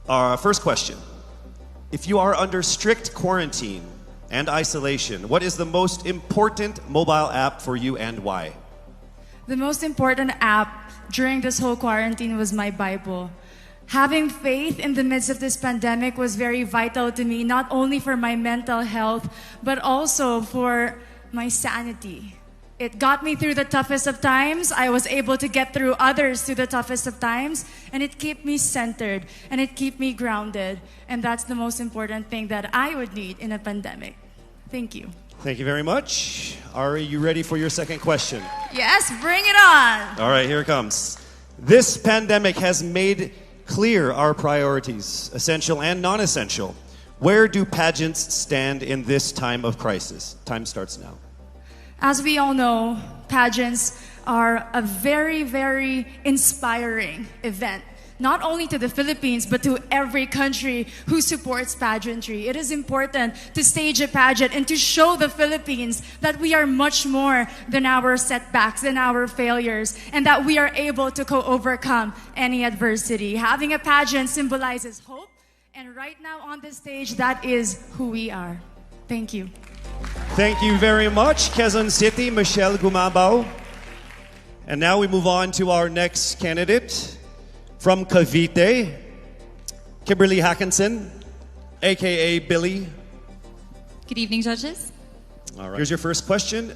First question. If you are under strict quarantine and isolation, what is the most important mobile app for you and why? The most important app during this whole quarantine was my Bible. Having faith in the midst of this pandemic was very vital to me, not only for my mental health, but also for my sanity. It got me through the toughest of times. I was able to get through others through the toughest of times, and it kept me centered and it kept me grounded. And that's the most important thing that I would need in a pandemic. Thank you. Thank you very much. Are you ready for your second question? Yes, bring it on. All right, here it comes. This pandemic has made clear our priorities, essential and non-essential. Where do pageants stand in this time of crisis? Time starts now. As we all know, pageants are a very, very inspiring event. Not only to the Philippines, but to every country who supports pageantry. It is important to stage a pageant and to show the Philippines that we are much more than our setbacks, than our failures, and that we are able to overcome any adversity. Having a pageant symbolizes hope, and right now on this stage, that is who we are. Thank you. Thank you very much, Quezon City, Michelle Gumabao. And now we move on to our next candidate. From Cavite, Kimberly Hackinson, aka Billy. Good evening, judges. All right. Here's your first question.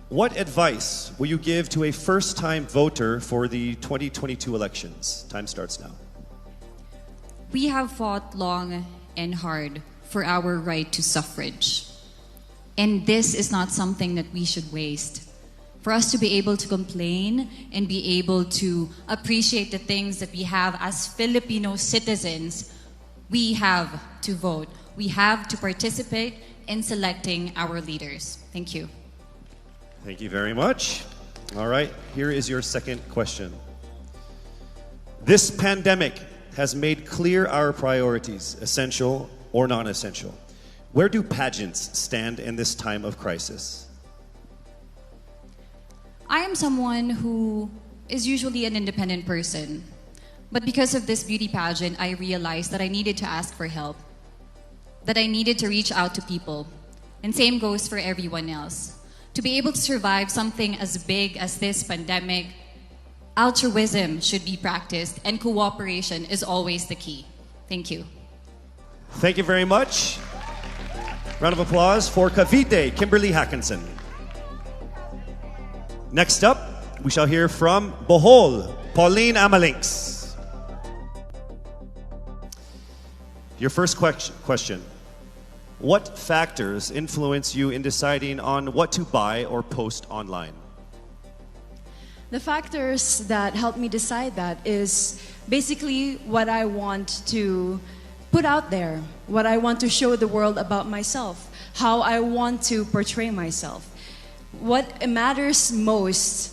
What advice will you give to a first-time voter for the 2022 elections? Time starts now. We have fought long and hard for our right to suffrage. And this is not something that we should waste. For us to be able to complain and be able to appreciate the things that we have as Filipino citizens, we have to vote. We have to participate in selecting our leaders. Thank you. Thank you very much. All right, here is your second question. This pandemic has made clear our priorities, essential or non-essential. Where do pageants stand in this time of crisis? I am someone who is usually an independent person. But because of this beauty pageant, I realized that I needed to ask for help, that I needed to reach out to people. And same goes for everyone else. To be able to survive something as big as this pandemic, altruism should be practiced and cooperation is always the key. Thank you. Thank you very much. Round of applause for Cavite, Kimberly Hackinson. Next up, we shall hear from Bohol, Pauline Amalinks. Your first question. What factors influence you in deciding on what to buy or post online? The factors that help me decide that is basically what I want to put out there, what I want to show the world about myself, how I want to portray myself. What matters most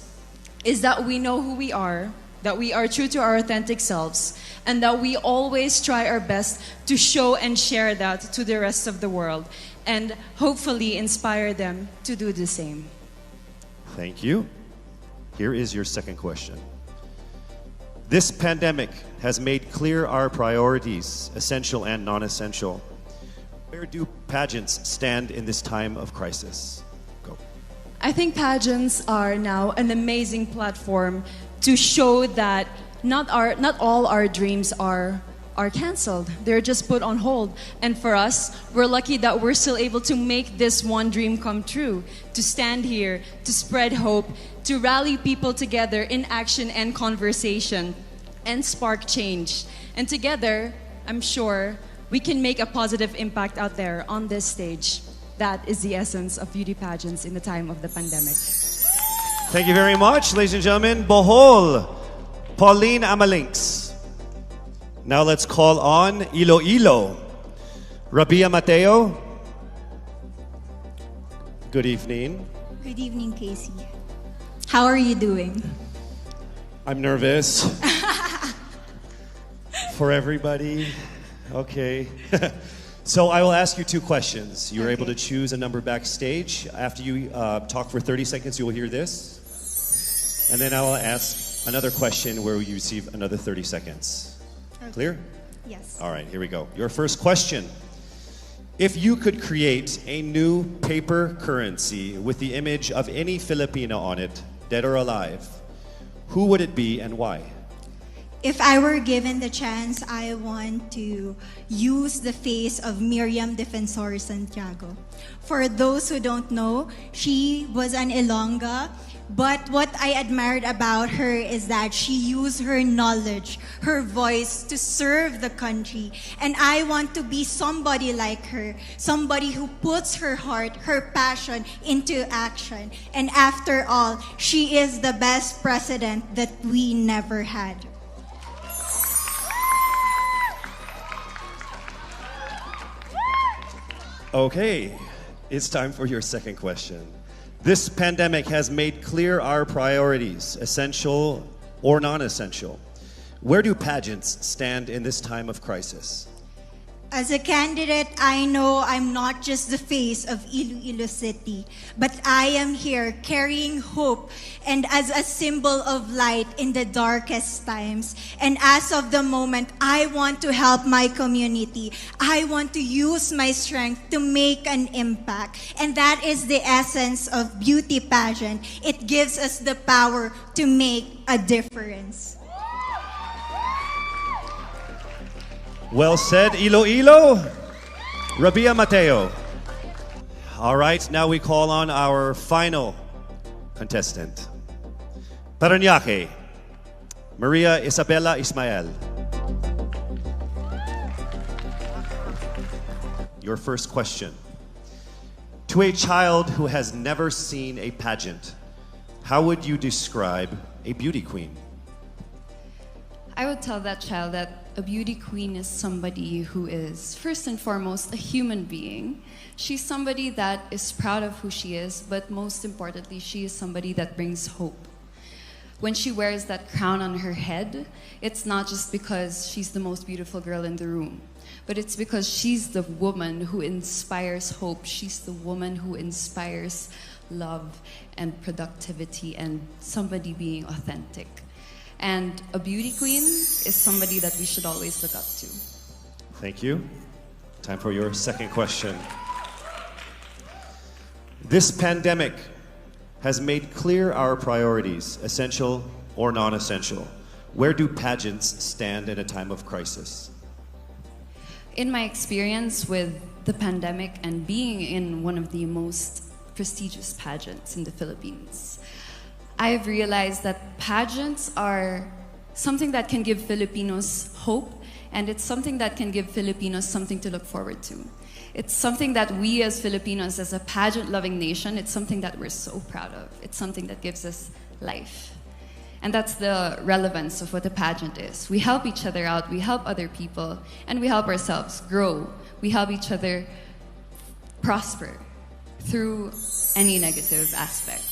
is that we know who we are, that we are true to our authentic selves, and that we always try our best to show and share that to the rest of the world, and hopefully inspire them to do the same. Thank you. Here is your second question. This pandemic has made clear our priorities, essential and non-essential. Where do pageants stand in this time of crisis? I think pageants are now an amazing platform to show that not all our dreams are canceled. They're just put on hold. And for us, we're lucky that we're still able to make this one dream come true, to stand here, to spread hope, to rally people together in action and conversation, and spark change. And together, I'm sure, we can make a positive impact out there on this stage. That is the essence of beauty pageants in the time of the pandemic. Thank you very much, ladies and gentlemen. Bohol, Pauline Amalinks. Now let's call on Iloilo. Rabia Mateo. Good evening. Good evening, Casey. How are you doing? I'm nervous. For everybody. Okay. So I will ask you two questions. You're able to choose a number backstage. After you talk for 30 seconds, you will hear this. And then I will ask another question where you receive another 30 seconds. Clear? Yes. All right, here we go. Your first question. If you could create a new paper currency with the image of any Filipino on it, dead or alive, who would it be and why? If I were given the chance, I want to use the face of Miriam Defensor Santiago. For those who don't know, she was an Ilongga, but what I admired about her is that she used her knowledge, her voice to serve the country. And I want to be somebody like her, somebody who puts her heart, her passion into action. And after all, she is the best president that we never had. Okay, it's time for your second question. This pandemic has made clear our priorities, essential or non-essential. Where do pageants stand in this time of crisis? As a candidate, I know I'm not just the face of Iloilo City, but I am here carrying hope and as a symbol of light in the darkest times. And as of the moment, I want to help my community. I want to use my strength to make an impact. And that is the essence of beauty pageant. It gives us the power to make a difference. Well said, Iloilo. Rabia Mateo. All right, now we call on our final contestant. Parañaque, Maria Isabella Ismael. Your first question. To a child who has never seen a pageant, how would you describe a beauty queen? I would tell that child that a beauty queen is somebody who is, first and foremost, a human being. She's somebody that is proud of who she is, but most importantly, she is somebody that brings hope. When she wears that crown on her head, it's not just because she's the most beautiful girl in the room, but it's because she's the woman who inspires hope. She's the woman who inspires love and productivity and somebody being authentic. And a beauty queen is somebody that we should always look up to. Thank you. Time for your second question. This pandemic has made clear our priorities, essential or non-essential. Where do pageants stand in a time of crisis? In my experience with the pandemic and being in one of the most prestigious pageants in the Philippines, I've realized that pageants are something that can give Filipinos hope, and it's something that can give Filipinos something to look forward to. It's something that we as Filipinos, as a pageant-loving nation, it's something that we're so proud of. It's something that gives us life. And that's the relevance of what a pageant is. We help each other out, we help other people, and we help ourselves grow. We help each other prosper through any negative aspect.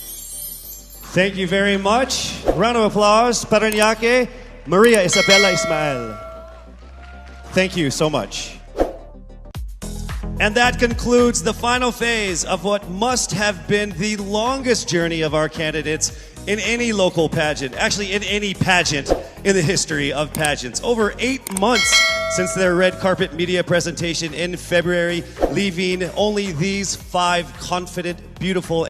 Thank you very much. Round of applause, Parañaque, Maria Isabella Ismael. Thank you so much. And that concludes the final phase of what must have been the longest journey of our candidates in any local pageant, actually in any pageant in the history of pageants. Over 8 months since their red carpet media presentation in February, leaving only these 5 confident, beautiful,